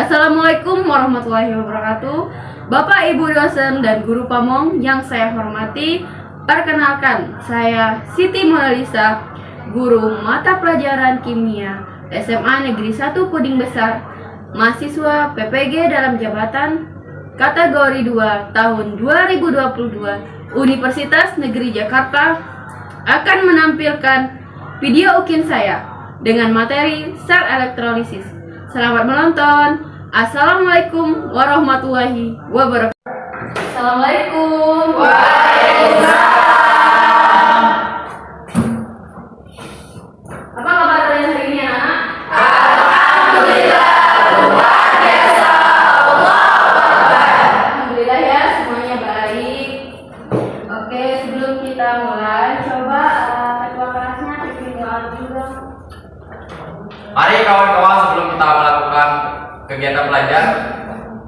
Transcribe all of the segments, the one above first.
Assalamualaikum warahmatullahi wabarakatuh. Bapak, Ibu dosen dan guru pamong yang saya hormati, perkenalkan saya Siti Monalisa, guru mata pelajaran kimia SMA Negeri 1 Puding Besar, mahasiswa PPG dalam jabatan kategori 2 tahun 2022 Universitas Negeri Jakarta akan menampilkan video ukin saya dengan materi sel elektrolisis. Selamat menonton. Assalamualaikum warahmatullahi wabarakatuh. Assalamualaikum. Waalaikumsalam. Apa kabar kalian hari ini, anak? Alhamdulillah, luar biasa. Allahu Akbar. Alhamdulillah ya, semuanya baik. Oke, sebelum kita mulai, coba ketua kelasnya pimpin doa dulu. Mari kawan-kawan, sebelum kita melakukan kegiatan belajar,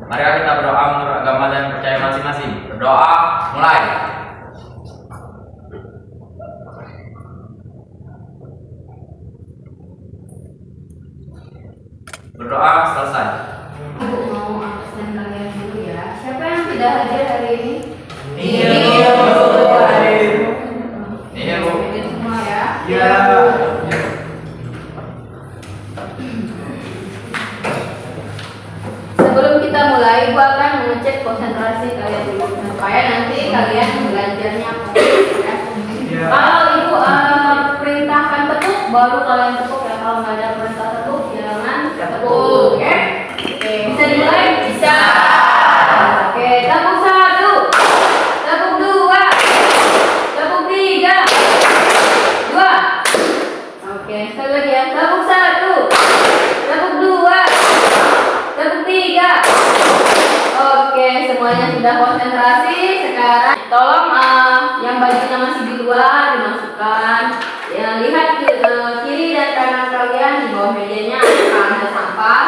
mari kita berdoa menurut agama dan percaya masing-masing. Berdoa, mulai. Berdoa selesai. Ibu mau absen kalian dulu ya. Siapa yang tidak hadir hari ini? Ini Bu. Hadir semua ya. Ya. Sebelum kita mulai, Ibu akan mengecek konsentrasi kalian dulu supaya nanti kalian belajarnya fokus ya. Kalau Ibu perintahkan tepuk, baru kalian tepuk ya. Kalau nggak ada perintah tepuk, jangan tepuk, oke? Oke, bisa dimulai? Bisa. Oke, tepuk 1, tepuk 2, tepuk 3, 2. Oke, sekali lagi ya. Tepuk 1, tepuk 2, tepuk 3. Oke, semuanya sudah konsentrasi. Sekarang tolong yang bajunya masih di luar dimasukkan. Ya, lihat kiri dan kanan kalian di bawah mejanya ada sampah.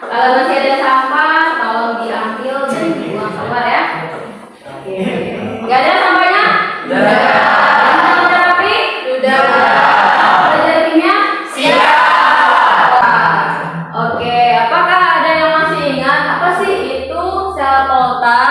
Kalau masih ada sampah, tolong diambil dan dibuang keluar ya. Oke. Gak ada sampahnya? Sudah. Sudah rapi? Sudah. Belajar kimia? Siap. Oke, apakah ada yang masih ingat apa sih itu sel volta?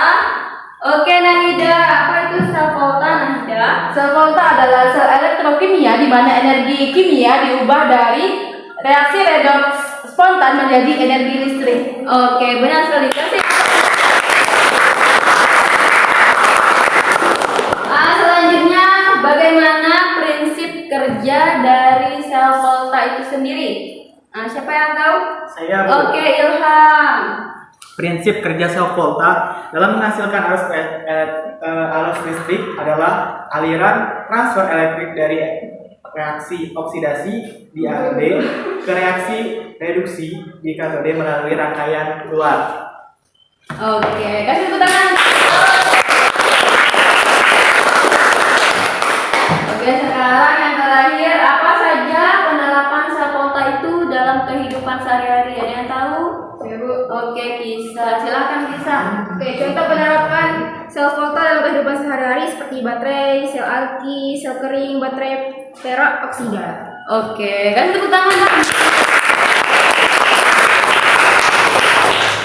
Oke, Nahida, apa itu sel volta, Nahida? Sel volta adalah sel elektrokimia di mana energi kimia diubah dari reaksi redoks spontan menjadi energi listrik. Oke, benar sekali. Kasih. Selanjutnya, bagaimana prinsip kerja dari sel volta itu sendiri? Siapa yang tahu? Saya, Bu. Oke, Ilham. Prinsip kerja sel volta dalam menghasilkan arus listrik adalah aliran transfer elektrik dari reaksi oksidasi di anode ke reaksi reduksi di katode melalui rangkaian keluar. Oke, kasih tepuk tangan. Oke, sekarang yang terakhir, apa saja penerapan sel volta itu dalam kehidupan sehari-hari? Ada yang tahu? Ya, Bu. Oke, bisa. Silakan bisa. Oke, contoh penerapan sel volta dalam kehidupan sehari-hari seperti baterai, sel alki, sel kering, baterai peroksida. Oke, kasih tepuk tangan, Bang.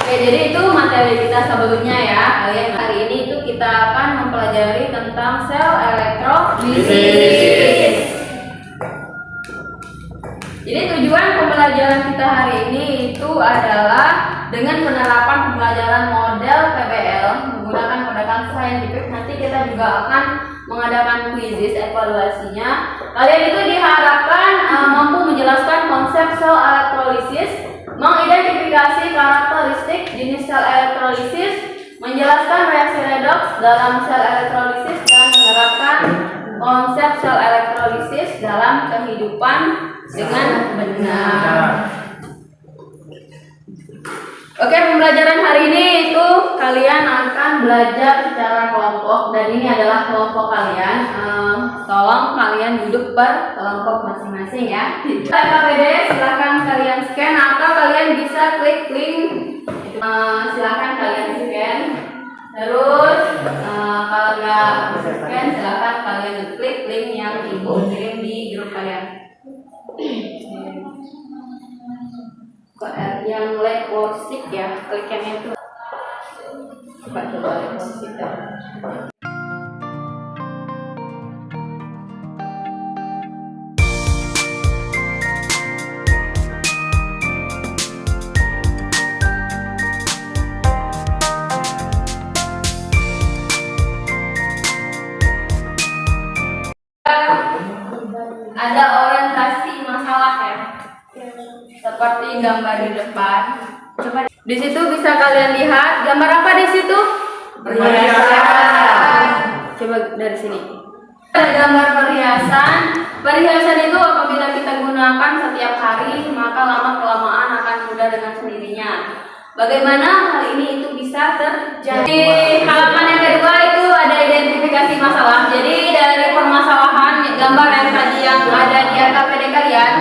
Oke, jadi itu materi kita sebelumnya ya. Kalian hari ini itu kita akan mempelajari tentang sel elektrolisis. Jadi tujuan pembelajaran kita hari ini itu adalah dengan penerapan pembelajaran model PBL menggunakan pendekatan saintifik. Nanti kita juga akan mengadakan quizzes evaluasinya. Kalian itu diharapkan mampu menjelaskan konsep sel elektrolisis, mengidentifikasi karakteristik jenis sel elektrolisis, menjelaskan reaksi redoks dalam sel elektrolisis, dan menerapkan konsep sel elektrolisis dalam kehidupan dengan benar. Oke, pembelajaran hari ini itu kalian akan belajar secara kelompok dan ini adalah kelompok kalian. Tolong kalian duduk per kelompok masing-masing ya. KPD silahkan kalian scan atau kalian bisa klik link. Silahkan kalian scan. Terus kalau nggak scan silahkan kalian klik link yang ibu kirim di grup kalian. Yang leukosit ya, kliknya itu. Coba leukosit ya. Ada orientasi masalah ya, seperti gambar di depan. Coba di situ bisa kalian lihat gambar apa di situ? Perhiasan. Coba dari sini. Ada gambar perhiasan. Perhiasan itu apabila kita gunakan setiap hari, maka lama kelamaan akan mudah dengan sendirinya. Bagaimana hal ini itu bisa terjadi? Di halaman yang kedua itu ada identifikasi masalah. Jadi dari permasalahan gambar yang tadi yang ada di RKPD kalian,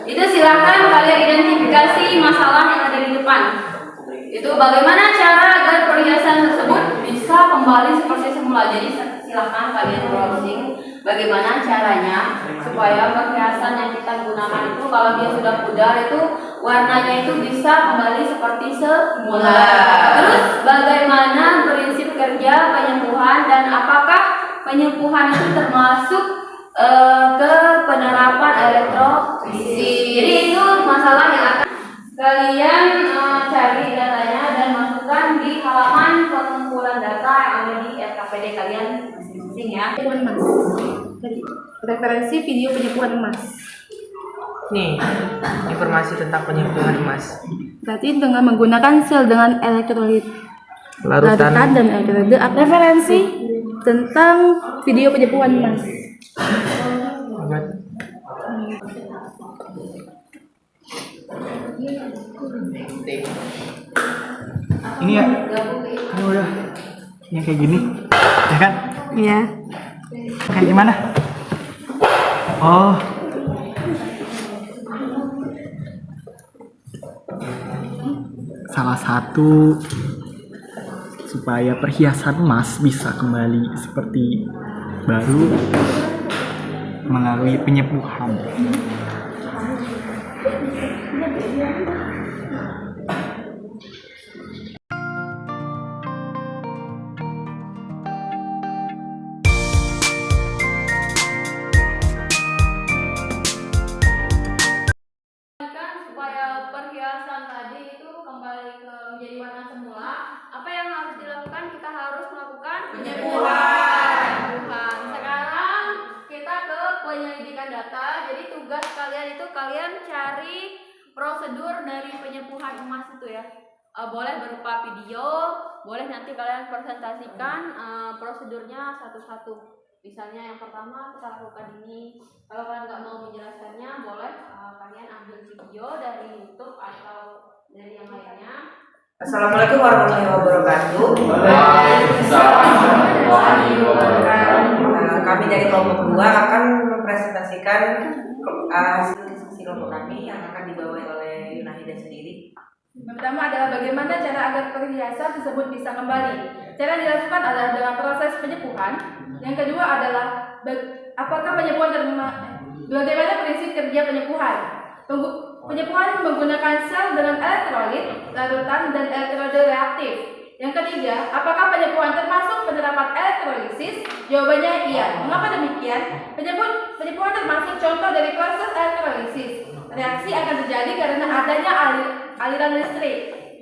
itu silahkan kalian identifikasi masalah yang ada di depan. Itu bagaimana cara agar perhiasan tersebut bisa kembali seperti semula. Jadi silahkan kalian browsing bagaimana caranya supaya perhiasan yang kita gunakan itu kalau dia sudah pudar itu warnanya itu bisa kembali seperti semula. Terus bagaimana prinsip kerja penyembuhan dan apakah penyembuhan itu termasuk ke penerapan elektrolisis. Jadi itu masalah yang akan kalian cari datanya dan masukkan di halaman pengumpulan data yang ada di RKPD kalian masing-masing ya. Referensi video penyembuhan emas. Nih, informasi tentang penyembuhan emas. Berarti dengan menggunakan sel dengan elektrolit Larutan dan elektrolit. Referensi tentang video penyembuhan emas. obat. Ini ya, ini udah yang kayak gini, ya kan? Iya. Kayak gimana? Oh, salah satu supaya perhiasan emas bisa kembali seperti baru melalui penyembuhan. Supaya perhiasan tadi itu kembali ke menjadi warna semula, apa yang harus dilakukan? Kita harus melakukan penyembuhan. Sekarang kita ke penyelidikan data. Jadi tugas kalian itu kalian cari prosedur dari penyembuhan emas itu ya. Boleh berupa video, boleh nanti kalian presentasikan prosedurnya satu-satu. Misalnya yang pertama kita lakukan ini. Kalau kalian nggak mau menjelaskannya, boleh kalian ambil video dari YouTube atau dari yang lainnya. Assalamualaikum warahmatullahi wabarakatuh. Waalaikumsalam warahmatullahi wabarakatuh. Kami dari kelompok 2 akan mempresentasikan hasil diskusi kelompok kami yang akan dibawahi oleh Yunahida sendiri. Pertama adalah bagaimana cara agar perhiasan tersebut bisa kembali. Cara yang dilakukan adalah dengan proses penyembuhan. Yang kedua adalah apakah penyembuhan bagaimana prinsip kerja penyembuhan. Penyembuhan menggunakan sel dengan elektrolit, larutan, dan elektrode reaktif. Yang ketiga, apakah penyembuhan termasuk penerapan elektrolisis? Jawabannya iya. Mengapa demikian? Penyembuhan termasuk contoh dari proses elektrolisis. Reaksi akan terjadi karena adanya aliran listrik.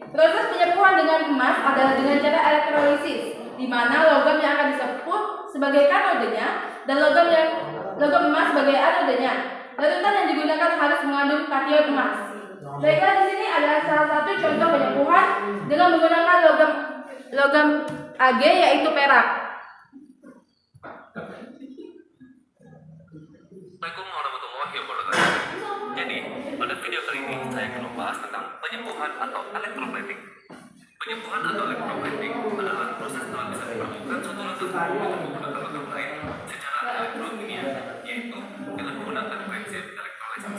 Proses penyembuhan dengan emas adalah dengan cara elektrolisis, di mana logam yang akan disepuh sebagai kanodenya dan logam emas sebagai anodenya. Larutan yang digunakan harus mengandung kation emas. Baiklah, di sini adalah salah satu contoh penyembuhan dengan menggunakan logam Ag yaitu perak. Assalamualaikum warahmatullahi wabarakatuh. Jadi, pada video kali ini saya akan membahas tentang penyembuhan atau electroplating. Penyembuhan atau electroplating adalah proses telah bisa diperlukan suatu logam untuk menggunakan logam lain secara elektrokimia, yaitu dengan menggunakan prinsip elektrolisis.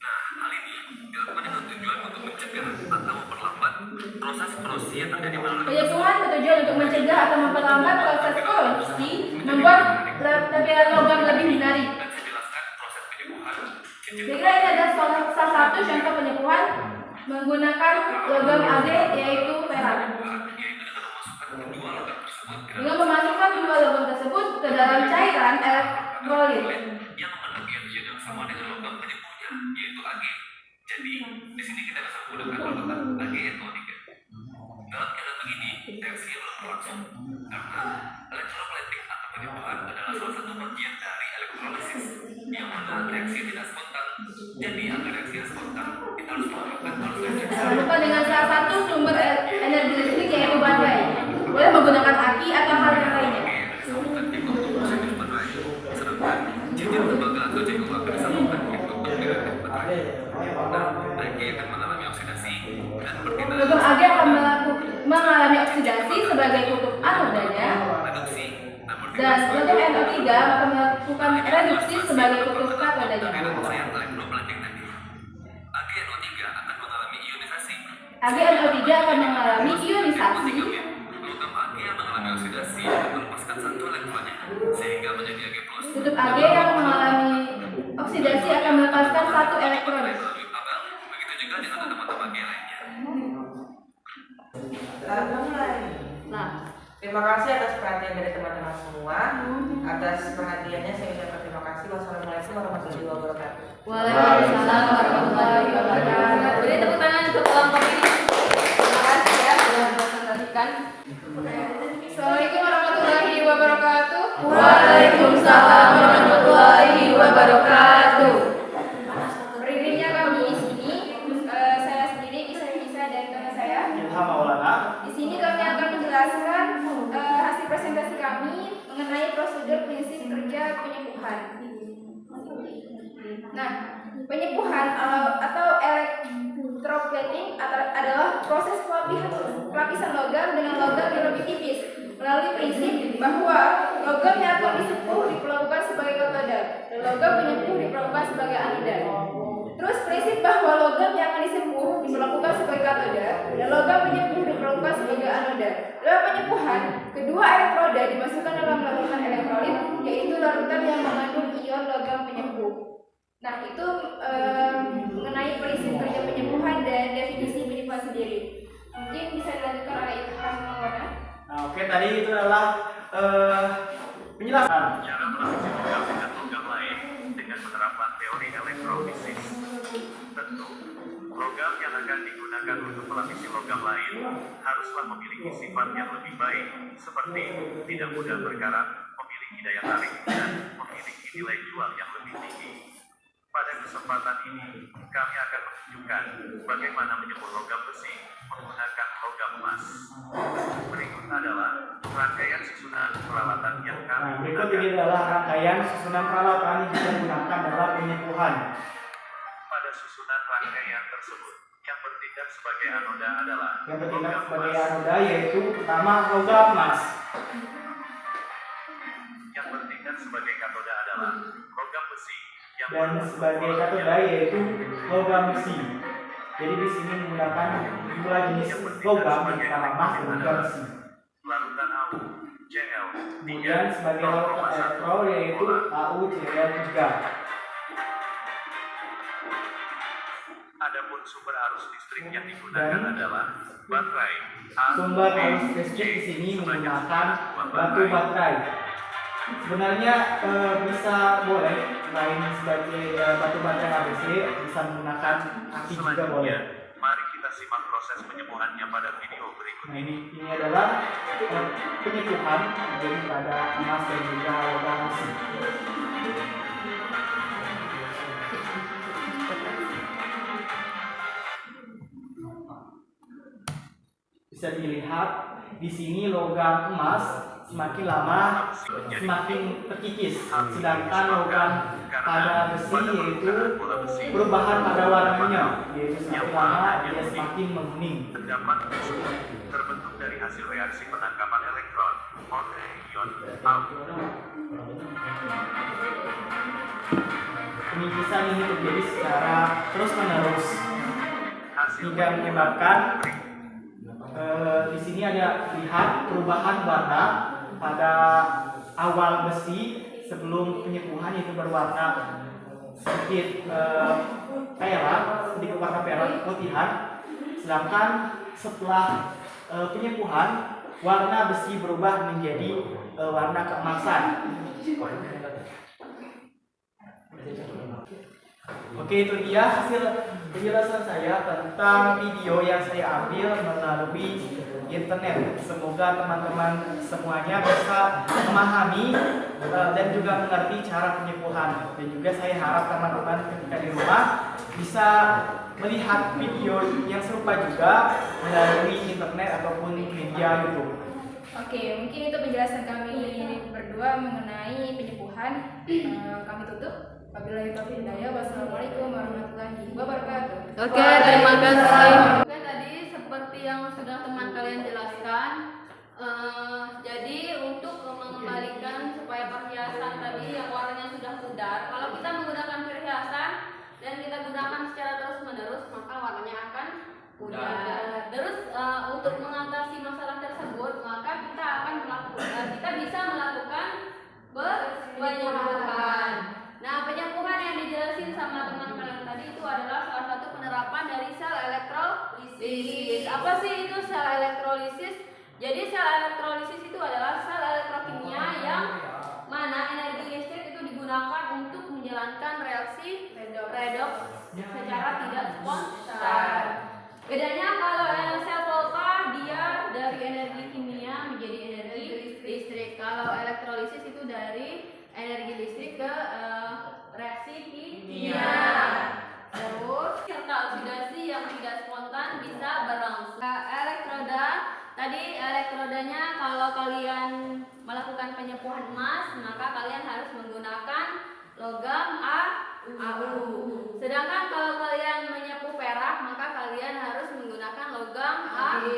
Nah, hal ini dilakukan dengan tujuan untuk mencegah atau memperlambat proses korosi yang terjadi pada logam. Penyembuhan bertujuan untuk mencegah atau memperlambat proses korosi, membuat tampilan logam lebih menarik. Dan saya jelaskan proses penyembuhan. Baiklah, ini adalah salah satu contoh penyembuhan. menggunakan logam Ag yaitu perak. Dengan memasukkan dua logam tersebut ke dalam cairan elektrolit. yang mengandung ion yang sama dengan logam penyebutnya, yaitu Ag. Jadi, di sini kita bisa menggunakan logam Ag-NO3. Dalam keadaan begini, reaksi belum berlangsung karena elektrolitik atau penyembuhan adalah salah satu bagian dari elektrolisis yang mana reaksi tidak spontan. Jadi, agar reaksinya spontan, kita harus melakukan reaksi. Jangan lupa dengan salah satu sumber energi listrik yaitu baterai. Boleh menggunakan aki atau hal yang lainnya. Disambungkan ke proses baterai, sedangkan cincin tembaga atau jengkol akan disambungkan ke dengan baterai. Ag akan mengalami oksidasi dan bertindak Logam Ag akan mengalami oksidasi sebagai kutub anodanya, reduksi dan logam NO3 akan melakukan reduksi sebagai kutub katodanya. Ag-NO3 akan mengalami ionisasi. Ag NO3 akan mengalami ionisasi. Logam Ag yang mengalami oksidasi akan melepaskan satu elektronnya sehingga menjadi Ag+. Kutub Ag yang mengalami oksidasi akan melepaskan satu elektron. Melalui kabel, begitu juga dengan teman-teman Ag lainnya. Selamat mulai. Nah, Terima kasih atas perhatian dari teman-teman semua. Atas perhatiannya saya ucapkan terima kasih. Wassalamualaikum warahmatullahi wabarakatuh. Waalaikumsalam warahmatullahi wabarakatuh. Beri tepuk tangan untuk kelompok ini. Terima kasih ya sudah mempresentasikan. Assalamualaikum warahmatullahi wabarakatuh. Waalaikumsalam warahmatullahi wabarakatuh. Berdirinya kami di sini, saya sendiri, Isa dan teman saya. Ilham Maulana. Di sini kami akan menjelaskan hasil presentasi kami mengenai prosedur prinsip kerja penyembuhan. Nah, penyembuhan atau electroplating adalah proses pelapisan logam dengan logam yang lebih tipis melalui prinsip bahwa logam yang akan disembuh diperlakukan sebagai katoda dan logam penyembuh diperlakukan sebagai anoda. Terus prinsip bahwa logam yang akan disembuh diperlakukan sebagai katoda dan logam penyembuh diperlakukan sebagai anoda. Dalam penyembuhan, kedua elektroda dimasukkan dalam larutan elektrolit, yaitu larutan yang mengandung ion logam penyembuh. Nah, itu mengenai prinsip kerja penyembuhan dan definisi penyembuhan sendiri. Mungkin bisa dilanjutkan oleh Ilham Maulana. Nah, oke, tadi itu adalah penjelasan. Cara melapisi logam dengan logam lain dengan menerapkan teori elektrofisis. Tentu, logam yang akan digunakan untuk melapisi logam lain haruslah memiliki sifat yang lebih baik, seperti tidak mudah berkarat, memiliki daya tarik, dan memiliki nilai jual yang lebih tinggi. Pada kesempatan ini, kami akan menunjukkan bagaimana menyembuh logam besi menggunakan logam emas. Berikut adalah rangkaian susunan peralatan yang kami Berikut gunakan. ini adalah rangkaian susunan peralatan yang kita gunakan dalam penyembuhan. Pada susunan rangkaian tersebut, yang bertindak sebagai anoda adalah Yang bertindak logam sebagai emas. anoda yaitu pertama logam emas. Yang bertindak sebagai katoda adalah logam besi. Yang Dan sebagai katoda yaitu logam besi. Jadi di sini menggunakan dua jenis logam, yang pertama emas dan logam besi. larutan AU, CL, Kemudian sebagai larutan elektro yaitu AuCl3. Adapun sumber arus listrik yang digunakan Dan adalah baterai. Sumber arus listrik di sini menggunakan batu baterai. Sebenarnya bisa boleh selain sebagai batu baterai ABC bisa menggunakan aki juga boleh. Selanjutnya, mari kita simak proses penyembuhannya pada video berikut. Nah ini adalah penyembuhan jadi pada emas dan juga logam besi. Bisa dilihat di sini logam emas semakin lama semakin terkikis, sedangkan logam pada besi yaitu perubahan pada warnanya, yaitu semakin lama dia semakin menguning. Terdapat tersebut terbentuk dari hasil reaksi penangkapan elektron oleh ion AU. Pengikisan ini terjadi secara terus-menerus Hasil hingga menyebabkan di sini ada lihat perubahan warna pada awal besi sebelum penyembuhan itu berwarna sedikit perak, sedikit warna perak keputihan. Sedangkan setelah penyepuhan, warna besi berubah menjadi warna keemasan. Oke, itu dia hasil penjelasan saya tentang video yang saya ambil melalui internet. Semoga teman-teman semuanya bisa memahami dan juga mengerti cara penyepuhan. Dan juga saya harap teman-teman ketika di rumah bisa melihat video yang serupa juga melalui internet ataupun media YouTube. Oke, mungkin itu penjelasan kami berdua mengenai penyepuhan. Kami tutup. Wabillahi taufiq hidayah. Wassalamualaikum warahmatullahi wabarakatuh. Oke, terima kasih. Oke, tadi seperti yang sudah teman kalian jelaskan, jadi untuk mengembalikan supaya perhiasan tadi yang warnanya sudah pudar, kalau kita menggunakan perhiasan dan kita gunakan secara terus-menerus, maka warnanya akan pudar. Terus untuk mengatasi masalah tersebut, maka kita akan kita bisa melakukan penyepuhan. Nah, penyepuhan yang dijelasin sama teman kalian tadi itu adalah salah satu penerapan dari sel elektrolisis. Apa sih itu sel elektrolisis? Jadi sel elektrolisis itu adalah sel elektrokimia yang mana energi listrik itu digunakan untuk menjalankan reaksi redoks secara tidak spontan. Bedanya kalau sel volta dia dari energi kimia menjadi energi listrik. Kalau elektrolisis itu dari energi listrik ke reaksi kimia. Terus serta oksidasi yang tidak spontan bisa berlangsung. Elektroda tadi elektrodanya kalau kalian melakukan penyepuhan emas maka kalian harus menggunakan logam AU. Sedangkan kalau kalian menyepuh perak maka kalian harus menggunakan logam Ag.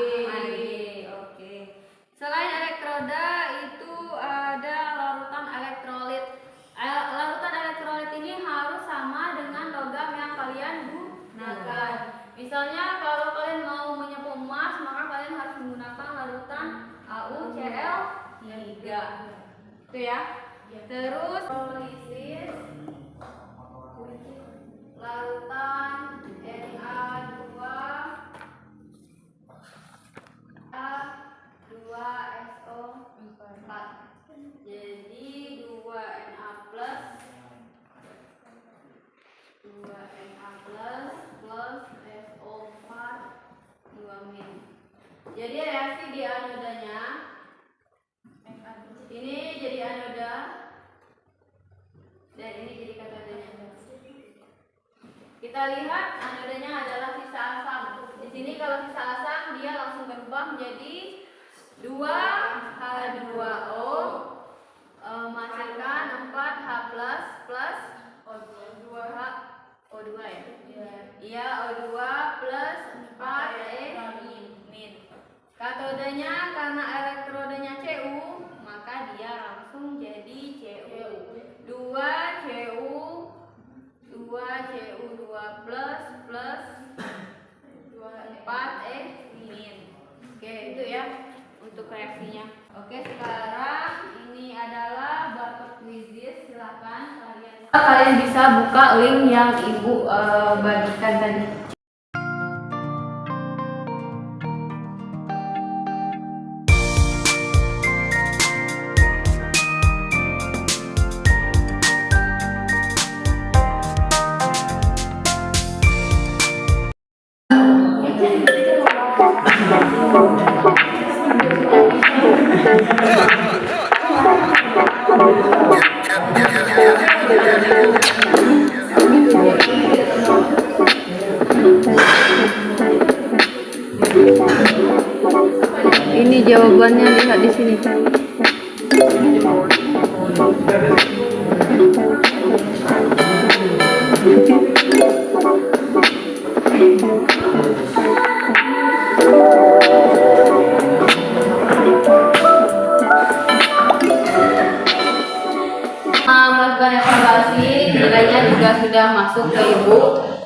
Oke. Selain elektroda itu ada larutan elektrolit. Larutan elektrolit ini harus sama dengan logam yang kalian gunakan. Misalnya kalau kalian mau menyepuh emas maka kalian harus menggunakan larutan AuCl3. Itu ya. Terus elektrolisis larutan Na2 2SO4. Jadi 2Na plus 2Na plus SO4 2-. Jadi reaksi di anodanya ini jadi anoda dan ini jadi katodanya. Kita lihat anodanya adalah sisa asam. Di sini kalau sisa asam dia langsung berubah menjadi 2H2O menghasilkan 4H plus O2H O2 ya? Iya, O2 plus 4E-. Katodanya karena elektrodenya Cu, maka dia langsung jadi Cu. 2Cu2 plus 4E-. Oke, itu ya untuk reaksinya. Oke, sekarang ini adalah barcode quizzes. Silakan kalian bisa buka link yang ibu bagikan tadi. Ini jawabannya, lihat di sini. Melakukan evaluasi, nilainya juga sudah masuk ke ibu.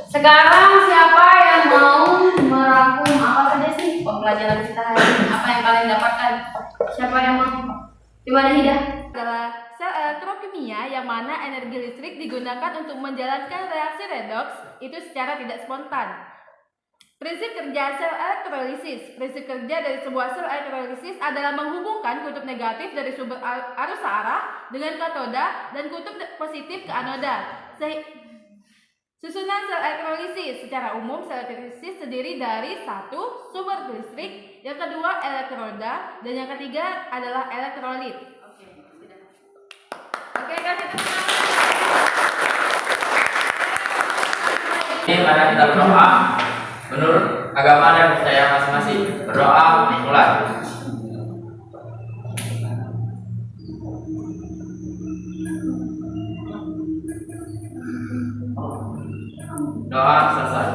Sekarang siapa yang mau merangkum apa saja sih pembelajaran kita hari ini? Apa yang kalian dapatkan? Siapa yang mau? Gimana Hidah? Adalah sel elektrokimia yang mana energi listrik digunakan untuk menjalankan reaksi redoks itu secara tidak spontan. Prinsip kerja sel elektrolisis. Prinsip kerja dari sebuah sel elektrolisis adalah menghubungkan kutub negatif dari sumber arus searah dengan katoda dan kutub positif ke anoda. Susunan sel elektrolisis. Secara umum, sel elektrolisis terdiri dari satu, sumber listrik, yang kedua elektroda, dan yang ketiga adalah elektrolit. Oke, kasih tepuk tangan. Ini mari kita berdoa menurut agama dan percaya masing-masing. Berdoa mulai. Doa selesai.